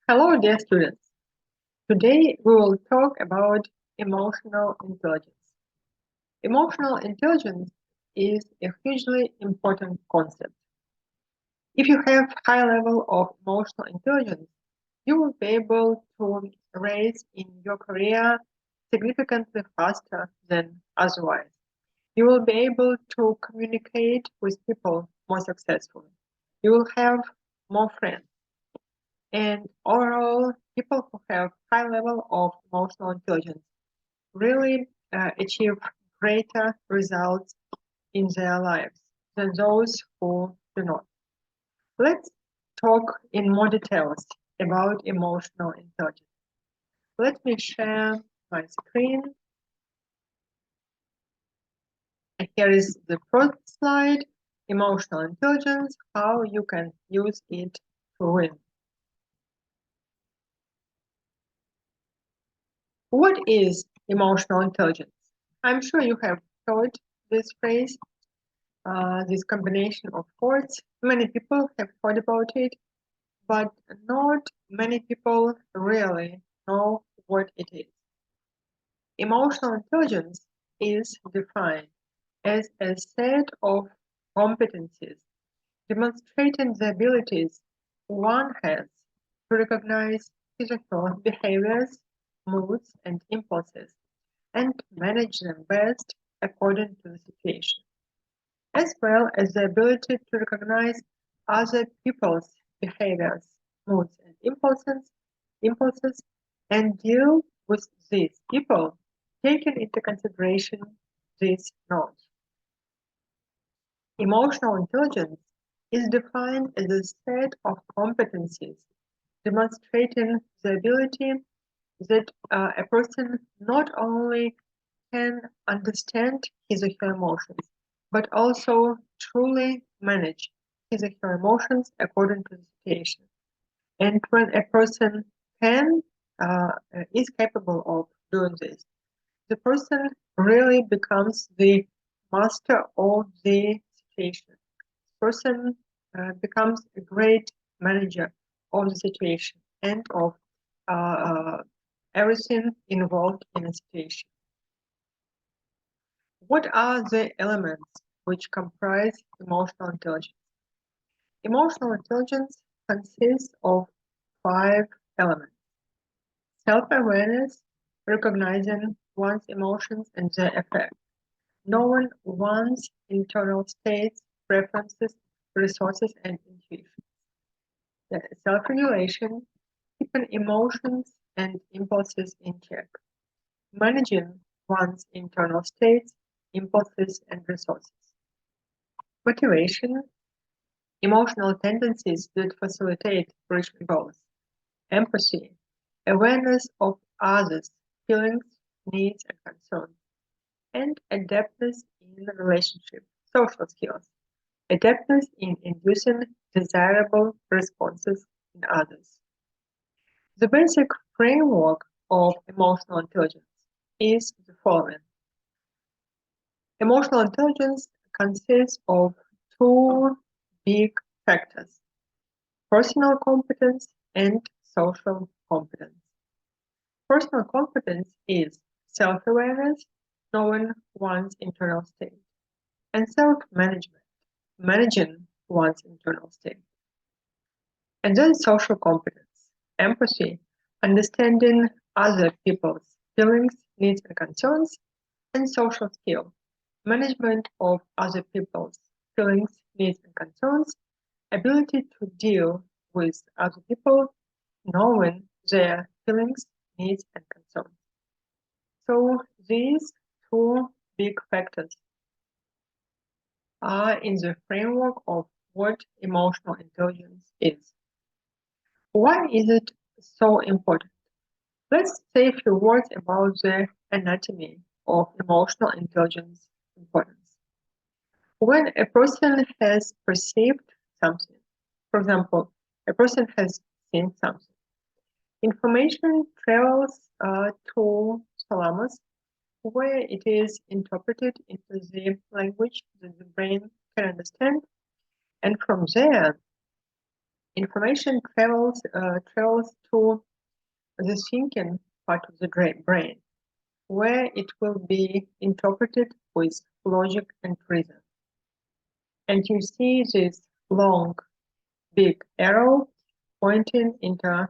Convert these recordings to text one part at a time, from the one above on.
Hello, dear students. Today we will talk about emotional intelligence. Emotional intelligence is a hugely important concept. If you have high level of emotional intelligence, you will be able to rise in your career significantly faster than otherwise. You will be able to communicate with people more successfully. You will have more friends. And overall, people who have high level of emotional intelligence really achieve greater results in their lives than those who do not. Let's talk in more details about emotional intelligence. Let me share my screen. And here is the first slide, emotional intelligence, how you can use it to win. What is emotional intelligence? I'm sure you have heard this phrase, this combination of words. Many people have heard about it, but not many people really know what it is. Emotional intelligence is defined as a set of competencies demonstrating the abilities one has to recognize physical behaviors, moods, and impulses, and manage them best according to the situation, as well as the ability to recognize other people's behaviors, moods, and impulses and deal with these people, taking into consideration this knowledge. Emotional intelligence is defined as a set of competencies demonstrating the ability that a person not only can understand his or her emotions, but also truly manage his or her emotions according to the situation. And when a person can is capable of doing this, the person really becomes the master of the situation. The person becomes a great manager of the situation and of uh, everything involved in a situation. What are the elements which comprise emotional intelligence? Emotional intelligence consists of 5 elements. Self-awareness, recognizing one's emotions and their effect. Knowing one's internal states, preferences, resources, and intuitions. Self-regulation, keeping emotions and impulses in check. Managing one's internal states, impulses, and resources. Motivation, emotional tendencies that facilitate reaching goals. Empathy, awareness of others' feelings, needs, and concerns. And adeptness in relationship, social skills. Adeptness in inducing desirable responses in others. The basic framework of emotional intelligence is the following. Emotional intelligence consists of 2 big factors: personal competence and social competence. Personal competence is self-awareness, knowing one's internal state, and self-management, managing one's internal state. And then social competence, empathy, understanding other people's feelings, needs, and concerns, and social skill, management of other people's feelings, needs, and concerns, ability to deal with other people, knowing their feelings, needs, and concerns. So these 2 big factors are in the framework of what emotional intelligence is. Why is it so important? Let's say a few words about the anatomy of emotional intelligence importance. When a person has perceived something, for example, a person has seen something, information travels to thalamus, where it is interpreted into the language that the brain can understand, and from there information travels to the thinking part of the brain, where it will be interpreted with logic and reason. And you see this long, big arrow pointing into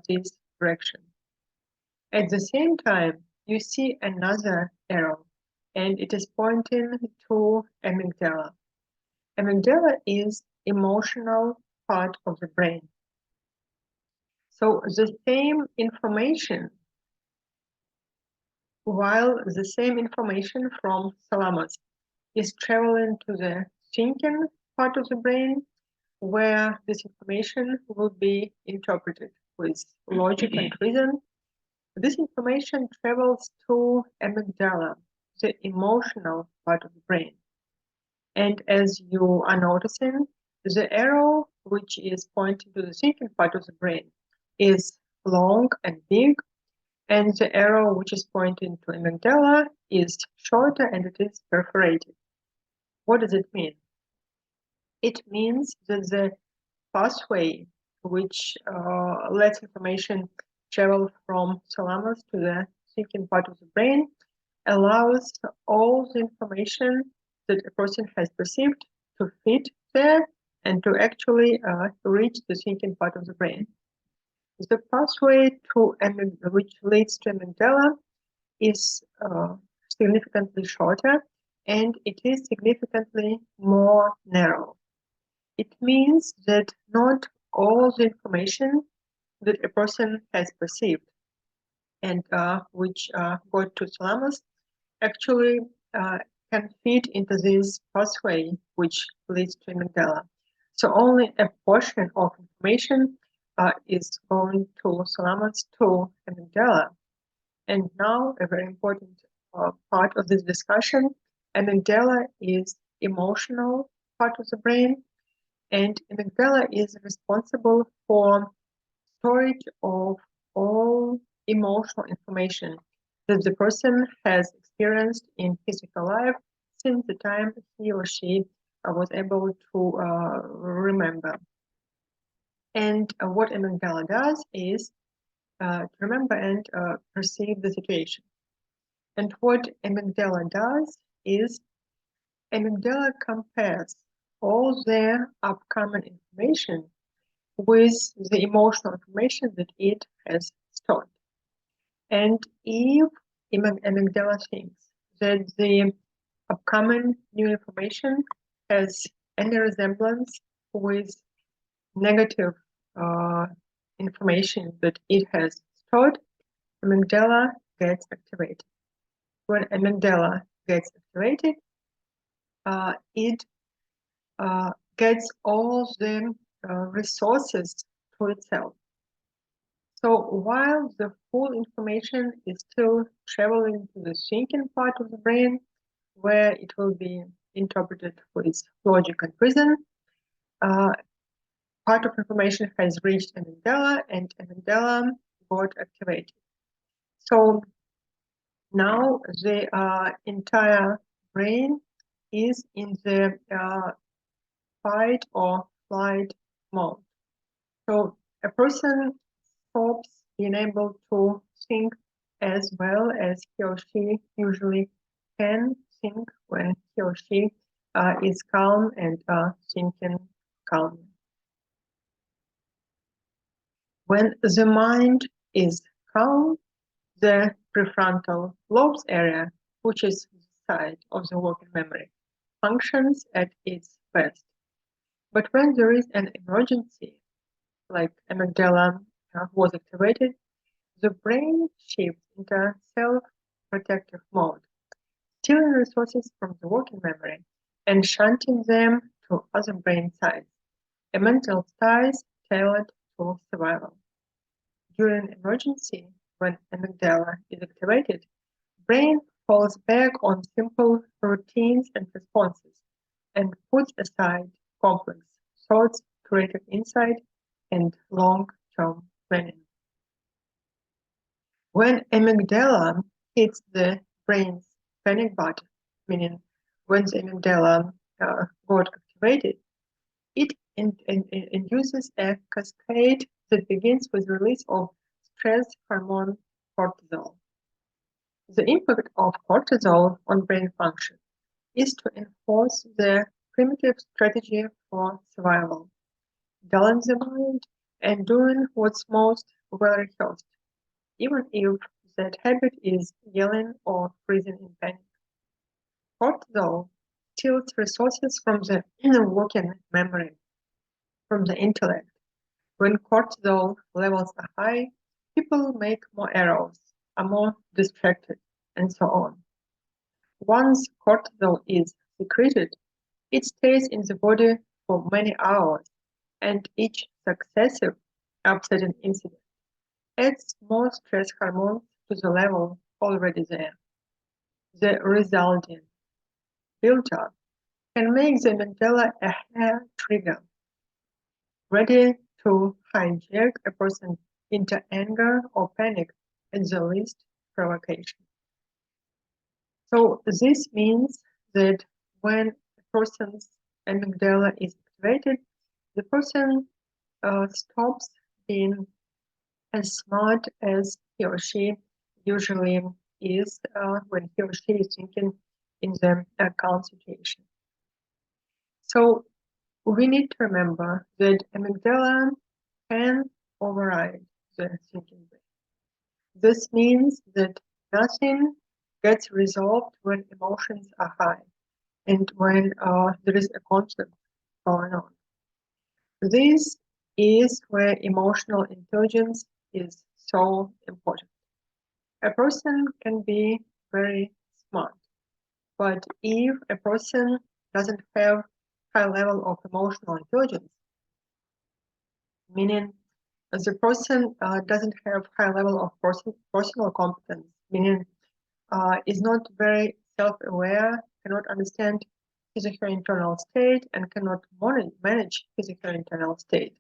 this direction. At the same time, you see another arrow, and it is pointing to amygdala. Amygdala is emotional part of the brain. So the same information, while the same information from thalamus is traveling to the thinking part of the brain, where this information will be interpreted with logic and reason. This information travels to amygdala, the emotional part of the brain. And as you are noticing, the arrow which is pointing to the thinking part of the brain is long and big, and the arrow which is pointing to amygdala is shorter and it is perforated. What does it mean? It means that the pathway which lets information travel from thalamus to the thinking part of the brain allows all the information that a person has perceived to fit there and to actually reach the thinking part of the brain. The pathway to which leads to amygdala is significantly shorter and it is significantly more narrow. It means that not all the information that a person has perceived and which got to thalamus actually can fit into this pathway which leads to amygdala. So only a portion of information is going to thalamus to amygdala. And now a very important part of this discussion, amygdala is emotional part of the brain, and amygdala is responsible for storage of all emotional information that the person has experienced in physical life since the time he or she was able to remember. And what amygdala does is remember and perceive the situation. And what amygdala does is amygdala compares all their upcoming information with the emotional information that it has stored. And if amygdala thinks that the upcoming new information has any resemblance with negative information that it has stored, amygdala gets activated. When amygdala gets activated, it gets all the resources to itself. So while the full information is still traveling to the thinking part of the brain, where it will be interpreted with logic and reason, part of information has reached amygdala and amygdala got activated. So now the entire brain is in the fight or flight mode. So a person stops being able to think as well as he or she usually can think when he or she is calm and thinking calmly. When the mind is calm, the prefrontal lobes area, which is the side of the working memory, functions at its best. But when there is an emergency, like amygdala was activated, the brain shifts into self-protective mode, stealing resources from the working memory and shunting them to other brain sides, a mental ties tailored to survival. During emergency, when amygdala is activated, brain falls back on simple routines and responses and puts aside complex thoughts, creative insight, and long-term planning. When amygdala hits the brain's panic button, meaning when the amygdala got activated, it induces a cascade that begins with release of stress hormone cortisol. The impact of cortisol on brain function is to enforce the primitive strategy for survival, dulling the mind and doing what's most well rehearsed, even if that habit is yelling or freezing in panic. Cortisol steals resources from the working memory, from the intellect. When cortisol levels are high, people make more errors, are more distracted, and so on. Once cortisol is secreted, it stays in the body for many hours, and each successive upsetting incident adds more stress hormones to the level already there. The resulting build-up can make the amygdala a hair trigger, ready to hijack a person into anger or panic at the least provocation. So this means that when a person's amygdala is activated, the person stops being as smart as he or she usually is when he or she is thinking in the calm situation. So we need to remember that amygdala can override the thinking brain. This means that nothing gets resolved when emotions are high and when there is a conflict going on. This is where emotional intelligence is so important. A person can be very smart, but if a person doesn't have high level of emotional intelligence, meaning the person doesn't have high level of personal competence, meaning is not very self-aware, cannot understand his or her internal state, and cannot manage his or her internal state,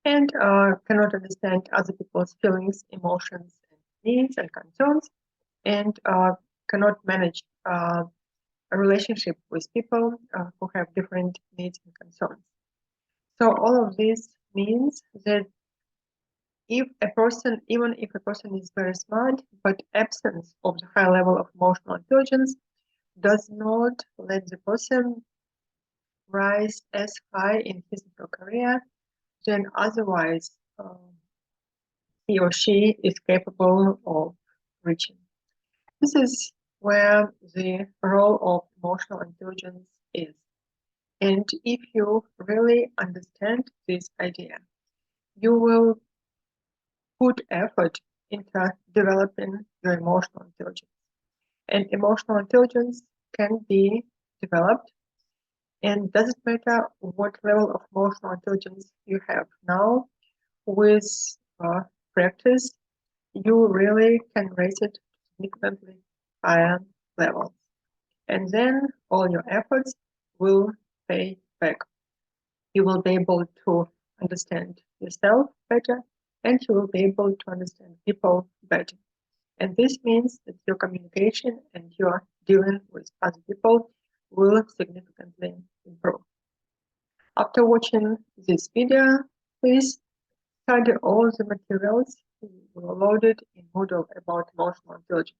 and cannot understand other people's feelings, emotions, and needs and concerns, and cannot manage a relationship with people who have different needs and concerns. So all of this means that if a person, even if a person is very smart, but absence of the high level of emotional intelligence does not let the person rise as high in his or her career, then otherwise he or she is capable of reaching. This is where the role of emotional intelligence is. And if you really understand this idea, you will put effort into developing your emotional intelligence. And emotional intelligence can be developed, and doesn't matter what level of emotional intelligence you have now, with practice, you really can raise it to significantly higher levels. And then all your efforts will pay back. You will be able to understand yourself better, and you will be able to understand people better. And this means that your communication and your dealing with other people will significantly improve. After watching this video, please study all the materials loaded in Moodle about emotional intelligence.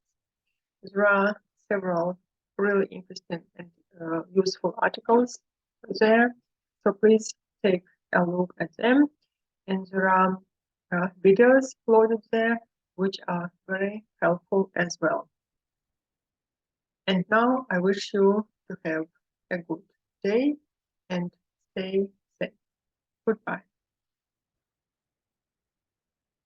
There are several really interesting and useful articles there, so please take a look at them. And there are videos loaded there which are very helpful as well. And now I wish you to have a good day and stay safe. Goodbye.